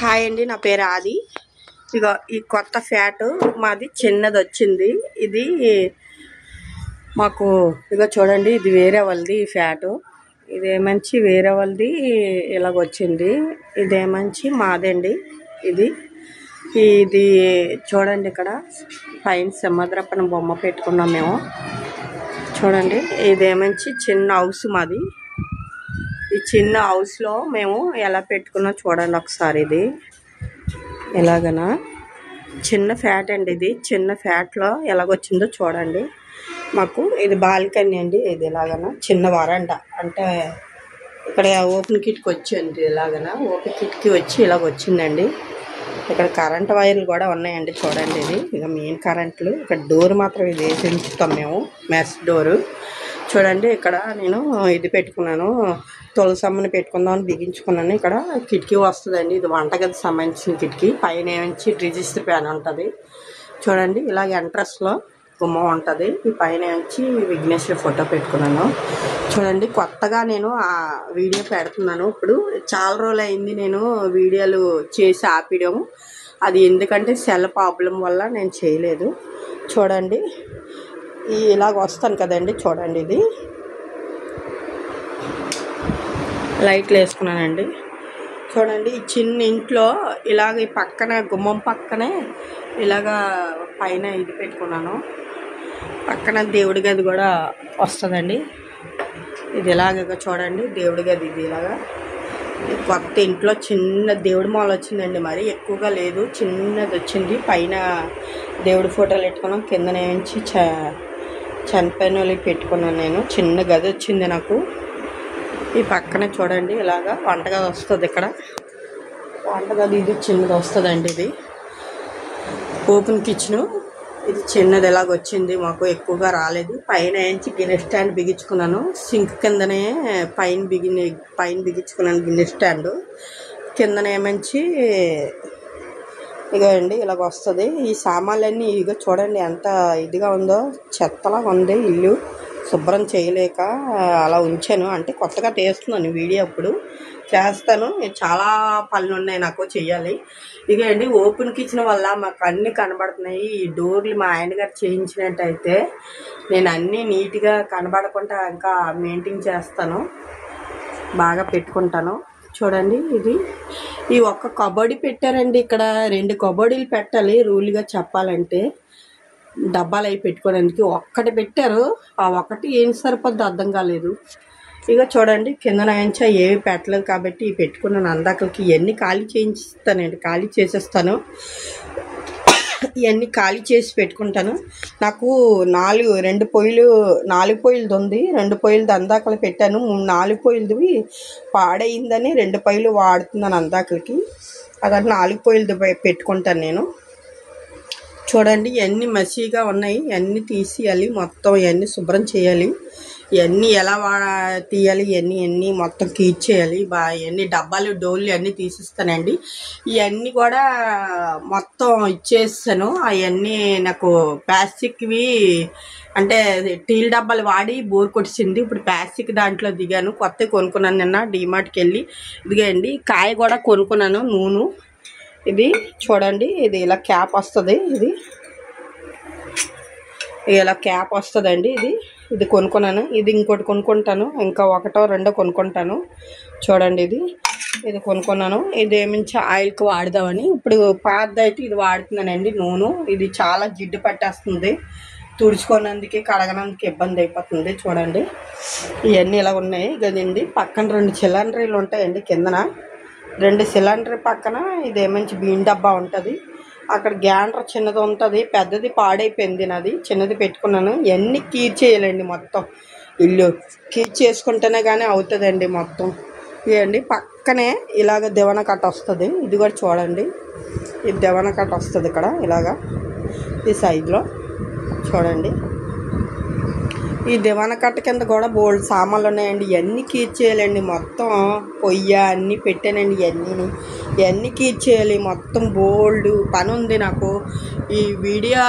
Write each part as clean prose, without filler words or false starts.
Hi అండి, నా పేరు ఆది. ఇగో ఈ కొత్త ఫ్యాట్ మాది చిన్నది వచ్చింది. ఇది మాకు ఇగో చూడండి, ఇది వేరే వాళ్ళది ఈ ఫ్యాటు. ఇదేమంచి వేరే వాళ్ళది ఇలాగొచ్చింది. ఇదేమంచి మాదండి. ఇది ఇది చూడండి, ఇక్కడ పైన సముద్రపన బొమ్మ పెట్టుకున్నాం మేము. చూడండి, ఇదేమంచి చిన్న హౌస్ మాది. ఈ చిన్న హౌస్లో మేము ఎలా పెట్టుకున్నా చూడండి ఒకసారి. ఇది ఎలాగనా చిన్న ఫ్యాట్ అండి. ఇది చిన్న ఫ్యాట్లో ఎలాగొచ్చిందో చూడండి. మాకు ఇది బాల్కనీ అండి. ఇది ఎలాగనా చిన్న వరండా, అంటే ఇక్కడ ఓపెన్ కిట్కి వచ్చింది. ఇలాగనా ఓపెన్ కిట్కి వచ్చి ఇలాగ వచ్చిందండి. ఇక్కడ కరెంట్ వైర్లు కూడా ఉన్నాయండి. చూడండి, ఇది ఇక మెయిన్ కరెంట్లు. ఇక్కడ డోర్ మాత్రం ఇది వేసి ఉంచుతాం మేము, మెస్ డోరు. చూడండి, ఇక్కడ నేను ఇది పెట్టుకున్నాను, తులసమ్మని పెట్టుకుందామని బిగించుకున్నాను. ఇక్కడ కిటికీ వస్తుందండి. ఇది వంటగది సంబంధించిన కిటికీ. పైన ఏమంచి రిజిస్టర్ ప్యాన్ ఉంటుంది. చూడండి, ఇలాగ ఎంట్రస్లో గుమ్మం ఉంటుంది. ఈ పైన వచ్చి విఘ్నేశ్వర ఫోటో పెట్టుకున్నాను. చూడండి, కొత్తగా నేను ఆ వీడియో పెడుతున్నాను. ఇప్పుడు చాలా రోజులు అయింది నేను వీడియోలు చేసి ఆపేయడం. అది ఎందుకంటే సెల్ ప్రాబ్లం వల్ల నేను చేయలేదు. చూడండి, ఇలాగ వస్తాను కదండి. చూడండి, ఇది లైట్లు వేసుకున్నానండి. చూడండి, ఈ చిన్న ఇంట్లో ఇలాగ ఈ పక్కన గుమ్మం పక్కనే ఇలాగా పైన ఇది పెట్టుకున్నాను. పక్కన దేవుడి గది కూడా వస్తుందండి. ఇది ఇలాగ చూడండి, దేవుడి గది ఇది ఇలాగా. కొత్త ఇంట్లో చిన్న దేవుడి మాల వచ్చిందండి. మరి ఎక్కువగా లేదు, చిన్నది వచ్చింది. పైన దేవుడి ఫోటోలు పెట్టుకున్నాం. కిందనేంచి చనిపోయిన వాళ్ళకి పెట్టుకున్నాను నేను. చిన్న గది వచ్చింది నాకు. ఈ పక్కన చూడండి, ఇలాగా వంటగది వస్తుంది. ఇక్కడ వంటగది ఇది చిన్నది వస్తుందండి. ఇది ఓపెన్ కిచెను. ఇది చిన్నది ఎలాగ వచ్చింది, మాకు ఎక్కువగా రాలేదు. పైన ఏంచి గిన్నె స్టాండ్ బిగించుకున్నాను. సింక్ కిందనే పైన బిగించుకున్నాను గిన్నె స్టాండ్. కిందనేమంచి ఇగో అండి ఇలాగ వస్తుంది. ఈ సామాన్లన్నీ ఇగో చూడండి ఎంత ఇదిగా ఉందో, చెత్తలాగా ఉంది. ఇల్లు శుభ్రం చేయలేక అలా ఉంచాను. అంటే కొత్తగా తీస్తున్నాను వీడియో, అప్పుడు చేస్తాను. చాలా పనులు ఉన్నాయి నాకు చెయ్యాలి. ఇక అండి ఓపెన్ కిచెన్ వల్ల మాకు అన్నీ కనబడుతున్నాయి. ఈ డోర్లు మా ఆయన గారు చేయించినట్టయితే నేను అన్నీ నీట్గా కనబడకుండా ఇంకా మెయింటైన్ చేస్తాను, బాగా పెట్టుకుంటాను. చూడండి, ఇది ఈ ఒక్క కబోర్డ్ పెట్టారండి. ఇక్కడ 2 కబోర్డులు పెట్టాలి రూల్గా చెప్పాలంటే. డబ్బాలు అవి పెట్టుకోవడానికి ఒక్కటి పెట్టారు. ఆ ఒక్కటి ఏం సరిపోద్దో అర్థం కాలేదు. ఇక చూడండి, కింద నాయంచా ఏవి పెట్టలేదు కాబట్టి ఇవి పెట్టుకున్నాను. అందాకలకి ఇవన్నీ ఖాళీ చేయిస్తానండి, ఖాళీ చేసేస్తాను. ఇవన్నీ ఖాళీ చేసి పెట్టుకుంటాను. నాకు 4 పొయ్యిలది ఉంది. 2 పొయ్యిలది అందాకలు పెట్టాను. 4 పొయ్యిలది పాడైందని 2 పొయ్యిలు వాడుతున్నాను అందాకలకి. అదంటే 4 పొయ్యిలది పెట్టుకుంటాను నేను. చూడండి, ఇవన్నీ మసీగా ఉన్నాయి. ఇవన్నీ తీసేయాలి, మొత్తం ఇవన్నీ శుభ్రం చేయాలి. ఇవన్నీ ఎలా తీయాలి, ఇవన్నీ మొత్తం క్లీన్ చేయాలి. ఇవన్నీ డబ్బాలు డోళ్ళు అన్నీ తీసిస్తానండి. ఇవన్నీ కూడా మొత్తం ఇచ్చేస్తాను. అవన్నీ నాకు ప్లాస్టిక్వి అంటే టీల్ డబ్బాలు వాడి బోర్ కొట్టింది. ఇప్పుడు ప్లాస్టిక్ దాంట్లో దిగాను. కొత్తవి కొనుక్కున్నాను నిన్న డీమార్ట్కి వెళ్ళి. ఇదిగండి కాయ కూడా కొనుక్కున్నాను, నూనె. ఇది చూడండి, ఇది ఇలా క్యాప్ వస్తుంది. ఇది ఇలా క్యాప్ వస్తుందండి. ఇది కొనుక్కున్నాను. ఇది ఇంకోటి కొనుక్కుంటాను, ఇంకా 1 or 2 కొనుక్కుంటాను. చూడండి, ఇది కొనుక్కున్నాను. ఇది ఏమించి ఆయిల్కి వాడదామని. ఇప్పుడు పాతదైతే ఇది వాడుతున్నానండి, నూనె. ఇది చాలా జిడ్డు పట్టేస్తుంది, తుడుచుకోనందుకే కడగనందుకు ఇబ్బంది అయిపోతుంది. చూడండి, ఇవన్నీ ఇలా ఉన్నాయి కదండి. పక్కన 2 సిలిండర్లు ఉంటాయండి. కిందన 2 సిలిండర్ పక్కన ఇదేమంచి బియ్యం డబ్బా ఉంటుంది. అక్కడ గ్యాన్టర్ చిన్నది ఉంటుంది, పెద్దది పాడైపోయింది. నాది చిన్నది పెట్టుకున్నాను. ఇవన్నీ క్లీన్ చేయాలండి, మొత్తం ఇల్లు క్లీన్ చేసుకుంటేనే కానీ అవుతుందండి మొత్తం. ఇదండి పక్కనే ఇలాగ దివన కట్ట వస్తుంది. ఇది కూడా చూడండి, ఇది దివన కట్ట వస్తుంది ఇక్కడ ఇలాగా ఈ సైజులో. చూడండి, ఈ దివాన కట్ట కింద కూడా బోల్డ్ సామాన్లు ఉన్నాయండి. ఇవన్నీ కీచ్ చేయాలండి. మొత్తం పొయ్య అన్నీ పెట్టానండి. ఇవన్నీ కీచ్ చేయాలి. మొత్తం బోల్డ్ పని ఉంది నాకు. ఈ వీడియో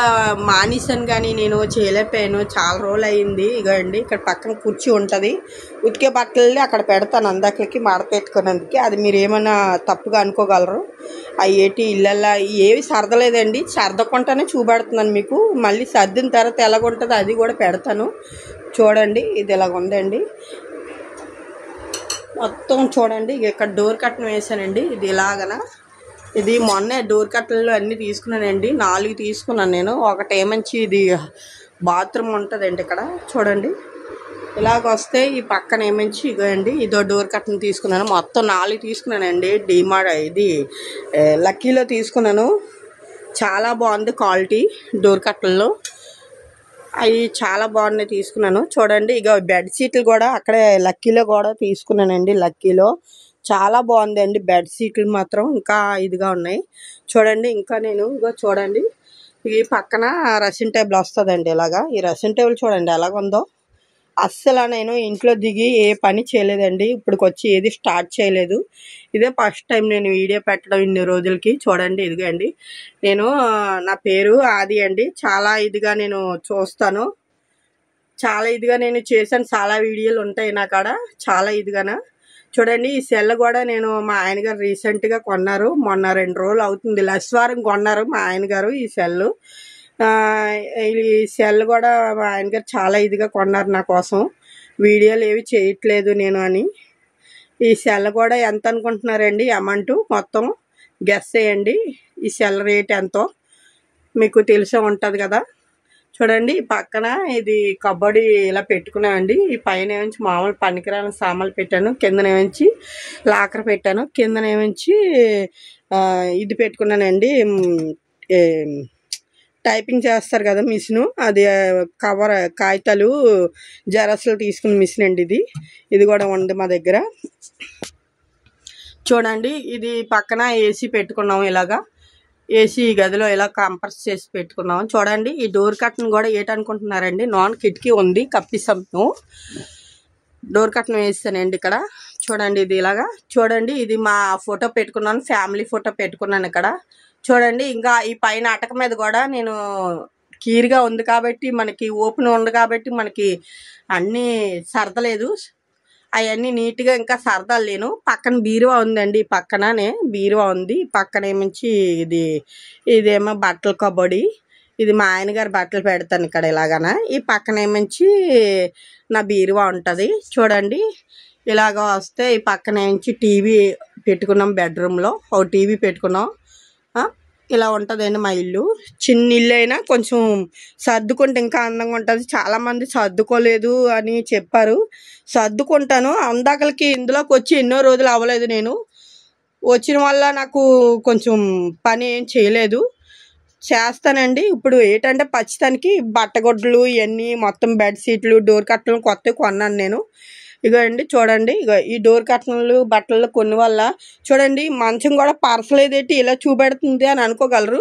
మానేసాను కానీ నేను చేయలేకపోయాను. చాలా రోజులు అయింది. ఇగోండి ఇక్కడ పక్కన కుర్చీ ఉంటుంది. ఉతికే బట్టలు అక్కడ పెడతాను అందరికి మడపెట్టుకున్నందుకు. అది మీరు ఏమైనా తప్పుగా అనుకోగలరు. అవి ఏటి ఇళ్ళల్లా ఏవి సర్దలేదండి. సర్దకుండానే చూపెడుతున్నాను మీకు. మళ్ళీ సర్దిన తర్వాత ఎలాగుంటుందో అది కూడా పెడతాను. చూడండి ఇది ఇలాగ ఉందండి. మొత్తం చూడండి. ఇక్కడ డోర్ కట్టను వేసానండి. ఇది ఇలాగన ఇది మొన్నే డోర్ కట్టలు అన్నీ తీసుకున్నానండి. 4 తీసుకున్నాను నేను. ఒకటి ఏమంచి ఇది బాత్రూమ్ ఉంటుందండి. ఇక్కడ చూడండి ఇలాగ వస్తే ఈ పక్కన ఏమంచి ఇగోండి ఇదో డోర్ కట్టను తీసుకున్నాను. మొత్తం 4 తీసుకున్నానండి. ఇది లక్కీలో తీసుకున్నాను. చాలా బాగుంది క్వాలిటీ డోర్ కట్టల్లో. అవి చాలా బాగున్నాయి తీసుకున్నాను. చూడండి ఇక బెడ్షీట్లు కూడా అక్కడే లక్కీలో కూడా తీసుకున్నానండి. లక్కీలో చాలా బాగుందండి బెడ్షీట్లు మాత్రం ఇంకా ఇదిగా ఉన్నాయి. చూడండి ఇంకా నేను ఇగో చూడండి ఈ పక్కన డ్రెస్సింగ్ టేబుల్ వస్తుందండి. ఇలాగా ఈ డ్రెస్సింగ్ టేబుల్ చూడండి ఎలాగుందో. అస్సలు నేను ఇంట్లో దిగి ఏ పని చేయలేదండి. ఇప్పటికొచ్చి ఏది స్టార్ట్ చేయలేదు. ఇదే ఫస్ట్ టైం నేను వీడియో పెట్టడం ఇన్ని రోజులకి. చూడండి ఇదిగండి నా పేరు ఆది అండి. చాలా ఇదిగా నేను చూస్తాను. చాలా ఇదిగా నేను చేశాను. చాలా వీడియోలు ఉంటాయి నా కాడ. చాలా ఇదిగానా చూడండి. ఈ సెల్ కూడా నేను మా ఆయన గారు రీసెంట్గా కొన్నారు. మొన్న 2 రోజులు అవుతుంది. లస్వారం కొన్నారు మా ఆయన గారు ఈ సెల్. ఈ సెల్ కూడా మా ఆయన గారు చాలా ఇదిగా కొన్నారు నా కోసం. వీడియోలు ఏవి చేయట్లేదు నేను అని. ఈ సెల్ కూడా ఎంత అనుకుంటున్నారండి అమౌంట్ మొత్తం గెస్ చేయండి. ఈ సెల్ రేట్ ఎంతో మీకు తెలిసే ఉంటుంది కదా. చూడండి పక్కన ఇది కబడ్డీ ఇలా పెట్టుకున్నామండి. ఈ పైన ఏమించి మామూలు పనికిరాని సామాన్లు పెట్టాను. కిందనేమించి లాకర్ పెట్టాను. కిందనేమించి ఇది పెట్టుకున్నానండి. టైపింగ్ చేస్తారు కదా మిషను. అది కవర్ కాగితాలు జెరాక్స్లు తీసుకున్న మిషన్ అండి. ఇది కూడా ఉంది మా దగ్గర. చూడండి ఇది పక్కన ఏసీ పెట్టుకున్నాము. ఇలాగా ఏసీ గదిలో ఇలా కంప్రెస్ చేసి పెట్టుకున్నాము. చూడండి ఈ డోర్ కర్టన్ కూడా ఏటనుకుంటున్నారండి. నాన్ కిటికీ ఉంది కప్పిసాము. డోర్ కర్టన్ వేస్తానండి ఇక్కడ. చూడండి ఇది ఇలాగా. చూడండి ఇది మా ఫోటో పెట్టుకున్నాను. ఫ్యామిలీ ఫోటో పెట్టుకున్నాను ఇక్కడ. చూడండి ఇంకా ఈ పైన అటక మీద కూడా నేను క్లియర్గా ఉంది కాబట్టి మనకి ఓపెన్ ఉంది కాబట్టి మనకి అన్నీ సర్దలేదు. అవన్నీ నీట్గా ఇంకా సర్దాలేను. పక్కన బీరువా ఉందండి. పక్కననే బీరువా ఉంది. పక్కన ఏమించి ఇదేమో బట్టల కబడ్డీ. ఇది మా ఆయన గారు బట్టలు పెడతాను ఇక్కడ ఇలాగన. ఈ పక్కన ఏమించి నా బీరువా ఉంటుంది. చూడండి ఇలాగ వస్తే ఈ పక్కన ఏమించి టీవీ పెట్టుకున్నాం. బెడ్రూమ్లో ఒక టీవీ పెట్టుకున్నాం. ఇలా ఉంటుందండి మా ఇల్లు. చిన్న ఇల్లు అయినా కొంచెం సర్దుకుంటే ఇంకా అందంగా ఉంటుంది. చాలామంది సర్దుకోలేదు అని చెప్పారు. సర్దుకుంటాను. అందాకలకి ఇందులోకి వచ్చి ఎన్నో రోజులు అవ్వలేదు. నేను వచ్చిన వల్ల నాకు కొంచెం పని ఏం చేయలేదు. చేస్తానండి. ఇప్పుడు ఏంటంటే పచ్చితానికి బట్టగొడ్లు ఇవన్నీ మొత్తం బెడ్షీట్లు డోర్ కట్టలు కొత్తవి కొన్నాను నేను. ఇగో అండి చూడండి. ఇగో ఈ డోర్ కర్టన్లు బట్టలు కొన్ని వల్ల చూడండి మంచం కూడా పరసలేదేంటి ఇలా చూపెడుతుంది అని అనుకోగలరు.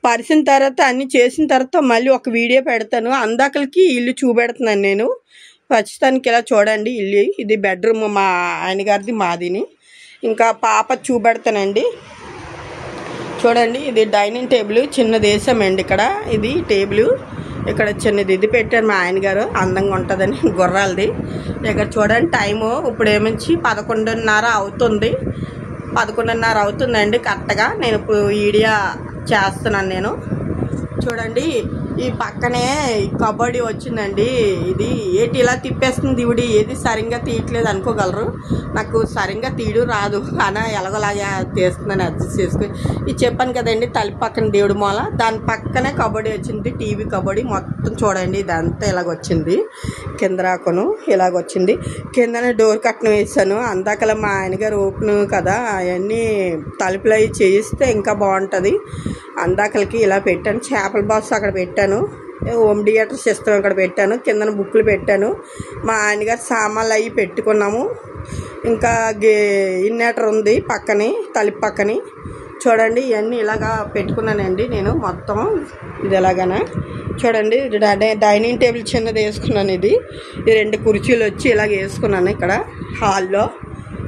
పరిచిన తర్వాత అన్నీ చేసిన తర్వాత మళ్ళీ ఒక వీడియో పెడతాను. అందాకలకి ఇల్లు చూపెడుతున్నాను నేను. ప్రస్తుతానికి ఇలా చూడండి ఇల్లు. ఇది బెడ్రూమ్ మా ఆయన గారిది మాదిని. ఇంకా పాప చూపెడతానండి. చూడండి ఇది డైనింగ్ టేబుల్ చిన్నది వేసామండి ఇక్కడ. ఇది టేబుల్ ఇక్కడ చిన్నది ఇది పెట్టారు మా ఆయన గారు. అందంగా ఉంటుందని గుర్రాలది. ఇక్కడ చూడండి టైము ఇప్పుడు ఏమించి 11:30 అవుతుంది. 11:30 అవుతుందండి కరెక్ట్గా. నేను ఇప్పుడు వీడియో చేస్తున్నాను నేను. చూడండి ఈ పక్కనే కబడ్డీ వచ్చిందండి. ఇది ఏంటి ఇలా తిప్పేస్తుంది ఇవిడి. ఏది సరిగ్గా తీయట్లేదు అనుకోగలరు. నాకు సరిగ్గా తీయడం రాదు అలా ఎలాగోలాగా తీస్తుందని అడ్జస్ట్ చేసుకుని ఇది చెప్పాను కదండి. తలుపు పక్కన దేవుడి మూల దాని పక్కనే కబడ్డీ వచ్చింది. టీవీ కబడ్డీ మొత్తం చూడండి ఇదంతా ఇలాగొచ్చింది. కింద రాకును ఇలాగొచ్చింది. కిందనే డోర్ కట్టను వేసాను. అందాకలా మా ఆయన గారు ఓపెన్ కదా అవన్నీ తలుపులు అవి చేయిస్తే ఇంకా బాగుంటుంది. అందాకలకి ఇలా పెట్టాను. చేపల బాక్స్ అక్కడ పెట్టాను. హోమ్ థియేటర్ సిస్టమ్ అక్కడ పెట్టాను. కిందన బుక్లు పెట్టాను. మా ఆయనగారు సామాన్లు అవి పెట్టుకున్నాము. ఇంకా ఇన్వర్టర్ ఉంది పక్కనే తలుపు పక్కనే. చూడండి ఇవన్నీ ఇలాగా పెట్టుకున్నానండి నేను మొత్తం. ఇది ఎలాగనా చూడండి, డైనింగ్ టేబుల్ చిన్నది వేసుకున్నాను. ఇది 2 కుర్చీలు వచ్చి ఇలాగ వేసుకున్నాను ఇక్కడ హాల్లో.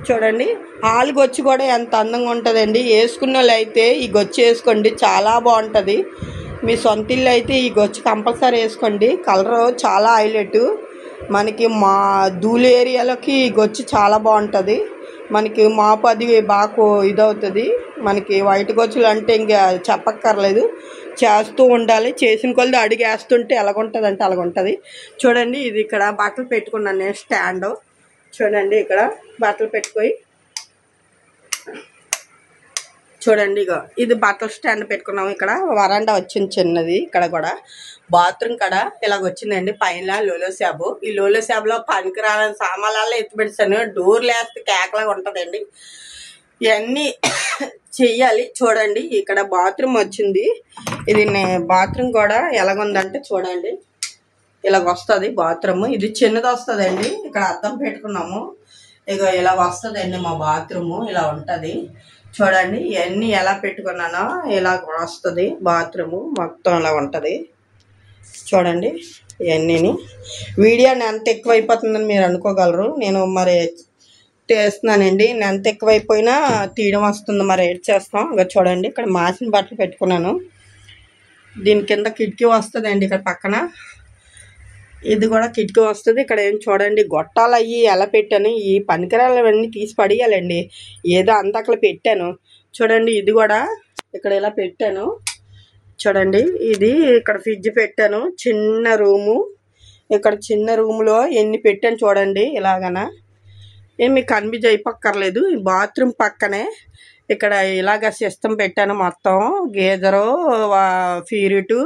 చూడండి హాల్ గొచ్చి కూడా ఎంత అందంగా ఉంటుందండి. వేసుకున్న వాళ్ళు అయితే ఈ గొచ్చి వేసుకోండి, చాలా బాగుంటుంది. మీ సొంత ఇల్లు అయితే ఈ గొచ్చి కంపల్సరీ వేసుకోండి. కలరు చాలా హైలైట్. మనకి మా ధూళి ఏరియాలోకి ఈ గొచ్చి చాలా బాగుంటుంది. మనకి మాపు అది బాగా ఇదవుతుంది. మనకి వైట్ గొచ్చులు అంటే ఇంకా చెప్పక్కర్లేదు, చేస్తూ ఉండాలి. చేసిన కొలది అడుగు వేస్తుంటే ఎలాగుంటుంది అంటే అలాగుంటుంది. చూడండి ఇది ఇక్కడ బట్టలు పెట్టుకున్నాను నేను, స్టాండ్. చూడండి ఇక్కడ బట్టలు పెట్టుకొని చూడండి ఇగో ఇది బట్టల స్టాండ్ పెట్టుకున్నాము. ఇక్కడ వరండా వచ్చింది చిన్నది. ఇక్కడ కూడా బాత్రూమ్ కాడ ఇలాగ వచ్చిందండి. పైన లోలో శాబు. ఈ లోలో శాబులో పనికిరాలని సామాన్లలో ఎత్తి పెడతాను. డోర్లు వేస్తే కేకలాగా ఉంటుందండి. ఇవన్నీ చెయ్యాలి. చూడండి ఇక్కడ బాత్రూమ్ వచ్చింది. ఇది బాత్రూమ్ కూడా ఎలాగుందంటే చూడండి ఇలాగ వస్తుంది బాత్రూమ్. ఇది చిన్నది వస్తుందండి. ఇక్కడ అద్దం పెట్టుకున్నాము. ఇక ఇలాగ వస్తుందండి మా బాత్రూము. ఇలా ఉంటుంది చూడండి. ఇవన్నీ ఎలా పెట్టుకున్నానో ఇలా వస్తుంది బాత్రూము మొత్తం ఇలా ఉంటుంది. చూడండి ఇవన్నీ వీడియో ఎంత ఎక్కువైపోతుందని మీరు అనుకోగలరు. నేను మరి తీస్తున్నానండి. ఎంత ఎక్కువైపోయినా తీయడం వస్తుంది, మరి ఏడ్ చేస్తాం. ఇక చూడండి ఇక్కడ మాసిన బట్టలు పెట్టుకున్నాను. దీని కింద కిటికీ వస్తుందండి. ఇక్కడ పక్కన ఇది కూడా కిటికీ వస్తుంది. ఇక్కడ ఏం చూడండి గొట్టాలు అయ్యి ఎలా పెట్టాను. ఈ పనికిరాలు అవన్నీ తీసి పడేయాలండి. ఏదో అంత అక్కడ పెట్టాను. చూడండి ఇది కూడా ఇక్కడ ఇలా పెట్టాను. చూడండి ఇది ఇక్కడ ఫ్రిడ్జ్ పెట్టాను. చిన్న రూము. ఇక్కడ చిన్న రూములో ఎన్ని పెట్టాను చూడండి. ఇలాగనా ఏం మీకు కన్ఫ్యూజ్ అయిపోక్కర్లేదు. ఈ బాత్రూమ్ పక్కనే ఇక్కడ ఇలాగ సిస్టమ్ పెట్టాను. మొత్తం గీజరు, ఫీరిటు,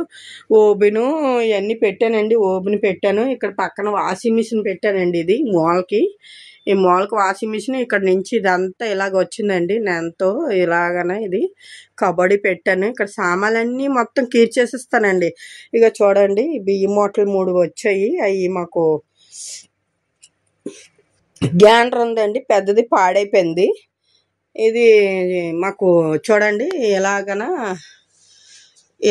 ఓబెను ఇవన్నీ పెట్టానండి. ఓబెన్ పెట్టాను. ఇక్కడ పక్కన వాషింగ్ మిషన్ పెట్టానండి. ఇది మూలకి, ఈ మూలకి వాషింగ్ మిషన్. ఇక్కడ నుంచి ఇదంతా ఇలాగ వచ్చిందండి. నేనుతో ఇలాగనే ఇది కబడ్డీ పెట్టాను. ఇక్కడ సామాన్లన్నీ మొత్తం కీర్చేసిస్తానండి. ఇక చూడండి బియ్యం మూటలు 3 వచ్చాయి. అవి మాకు గ్యాండర్ ఉందండి, పెద్దది పాడైపోయింది. ఇది మాకు చూడండి ఎలాగనా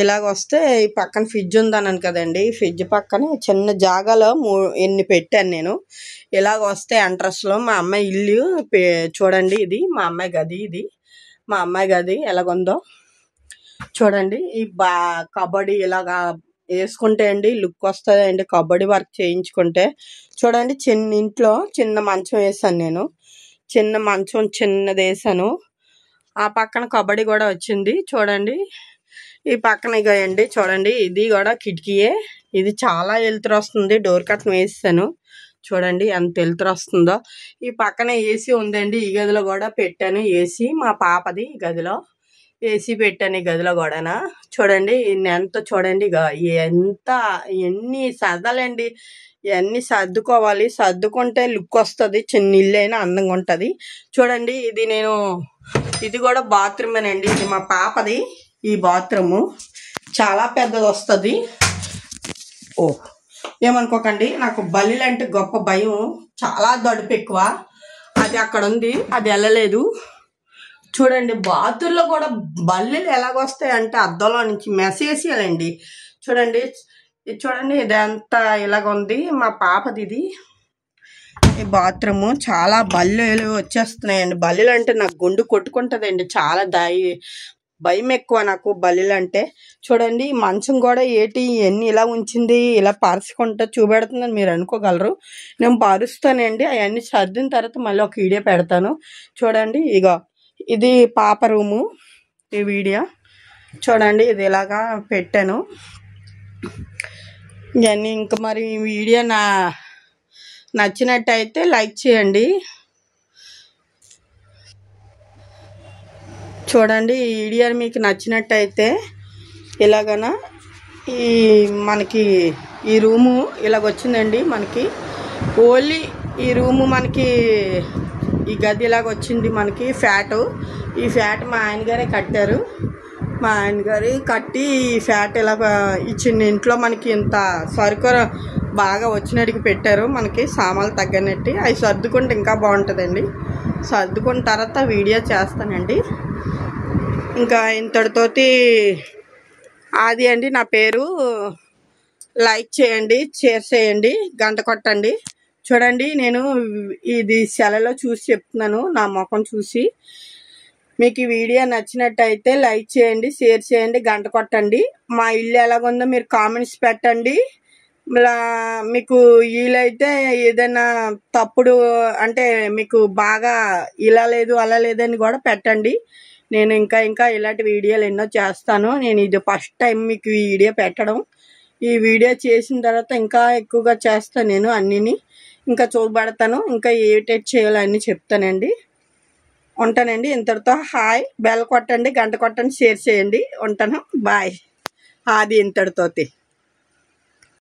ఇలాగ వస్తే ఈ పక్కన ఫ్రిడ్జ్ ఉందన్నాను కదండి. ఫ్రిడ్జ్ పక్కన చిన్న జాగాలో ఎన్ని పెట్టాను నేను. ఇలాగ వస్తే ఎంట్రస్లో మా అమ్మాయి ఇల్లు చూడండి. ఇది మా అమ్మాయి గది. ఇది మా అమ్మాయి గది ఎలాగుందో చూడండి. ఈ కబడ్డీ ఇలాగా వేసుకుంటే అండి లుక్ వస్తుందండి. కబడ్డీ వర్క్ చేయించుకుంటే చూడండి. చిన్న ఇంట్లో చిన్న మంచం వేసాను నేను. చిన్న మంచం చిన్నది వేసాను. ఆ పక్కన కబడ్డీ కూడా వచ్చింది చూడండి. ఈ పక్కన ఇక అండి చూడండి ఇది కూడా కిటికీయే. ఇది చాలా వెలుతురు వస్తుంది. డోర్ కర్టన్ వేసాను చూడండి ఎంత వెలుతురు వస్తుందో. ఈ పక్కన ఏసీ ఉందండి. ఈ గదిలో కూడా పెట్టాను ఏసీ. మా పాపది ఈ గదిలో ఏసీ పెట్టాను. ఈ గదిలో కూడానా చూడండి ఎంత చూడండి. ఇక ఎంత ఎన్ని సర్దాలండి. ఇవన్నీ సర్దుకోవాలి. సర్దుకుంటే లుక్ వస్తుంది. చిన్న ఇల్లు అయినా అందంగా ఉంటుంది. చూడండి ఇది ఇది కూడా బాత్రూమేనండి. ఇది మా పాపది. ఈ బాత్రూము చాలా పెద్దది వస్తుంది. ఓ ఏమనుకోకండి, నాకు బల్లీలు అంటే గొప్ప భయం. చాలా దడుపు ఎక్కువ. అది అక్కడ ఉంది, అది వెళ్ళలేదు. చూడండి బాత్రూంలో కూడా బల్లీలు ఎలాగొస్తాయి అంటే అద్దంలో నుంచి మెసేసేయాలండి. చూడండి ఇది చూడండి ఇదంతా ఇలాగ ఉంది. మా పాపది ఇది. ఈ బాత్రూము చాలా బల్లీలు వచ్చేస్తున్నాయండి. బల్లీలు అంటే నాకు గుండు కొట్టుకుంటుందండి. చాలా భయం ఎక్కువ నాకు బల్లీలు అంటే. చూడండి మంచం కూడా ఎన్ని ఇలా ఉంచింది, ఇలా పరుచుకుంటా చూపెడుతుందని మీరు అనుకోగలరు. నేను పరుస్తానండి. అవన్నీ సర్దిన తర్వాత మళ్ళీ ఒక వీడియో పెడతాను. చూడండి ఇగో ఇది పాప రూము. ఈ వీడియో చూడండి ఇది ఇలాగా పెట్టాను. ఇవన్నీ ఇంకా మరి ఈ వీడియో నచ్చినట్టయితే లైక్ చేయండి. చూడండి ఈ వీడియో మీకు నచ్చినట్టయితే ఇలాగనా మనకి ఈ రూము ఇలాగ వచ్చిందండి. మనకి ఓన్లీ ఈ రూము మనకి ఈ గది ఇలాగ వచ్చింది. మనకి ఈ ఫ్యాట్ మా ఆయన గారే కట్టారు. మా ఆయన గారు కట్టి ఈ ఫ్యాట్ ఇలాగ ఈ చిన్న ఇంట్లో మనకి ఇంత సరుకు బాగా వచ్చినట్టుగా పెట్టారు. మనకి సామాన్లు తగ్గనట్టు అవి సర్దుకుంటే ఇంకా బాగుంటుందండి. సర్దుకున్న తర్వాత వీడియో చేస్తానండి. ఇంకా ఇంతటితోటి ఆది అండి నా పేరు. లైక్ చేయండి, షేర్ చేయండి, గంట కొట్టండి. చూడండి, నేను ఇది సెలలో చూసి చెప్తున్నాను, నా ముఖం చూసి. మీకు ఈ వీడియో నచ్చినట్టయితే లైక్ చేయండి, షేర్ చేయండి, గంట కొట్టండి. మా ఇల్లు ఎలాగుందో మీరు కామెంట్స్ పెట్టండి. మీకు వీలైతే ఏదైనా తప్పుడు అంటే మీకు బాగా ఇలా లేదు అలా లేదని కూడా పెట్టండి. నేను ఇంకా ఇలాంటి వీడియోలు ఎన్నో చేస్తాను. నేను ఇది ఫస్ట్ టైం మీకు ఈ వీడియో పెట్టడం. ఈ వీడియో చేసిన తర్వాత ఇంకా ఎక్కువగా చేస్తాను. నేను అన్నిని ఇంకా చూపెడతాను. ఇంకా ఏటేట్ చేయాలో అన్నీ చెప్తానండి. ఉంటానండి. ఇంతటితో హాయ్. బెల్ కొట్టండి, గంట కొట్టండి, షేర్ చేయండి. ఉంటాను. బాయ్. అది ఇంతటితోటి.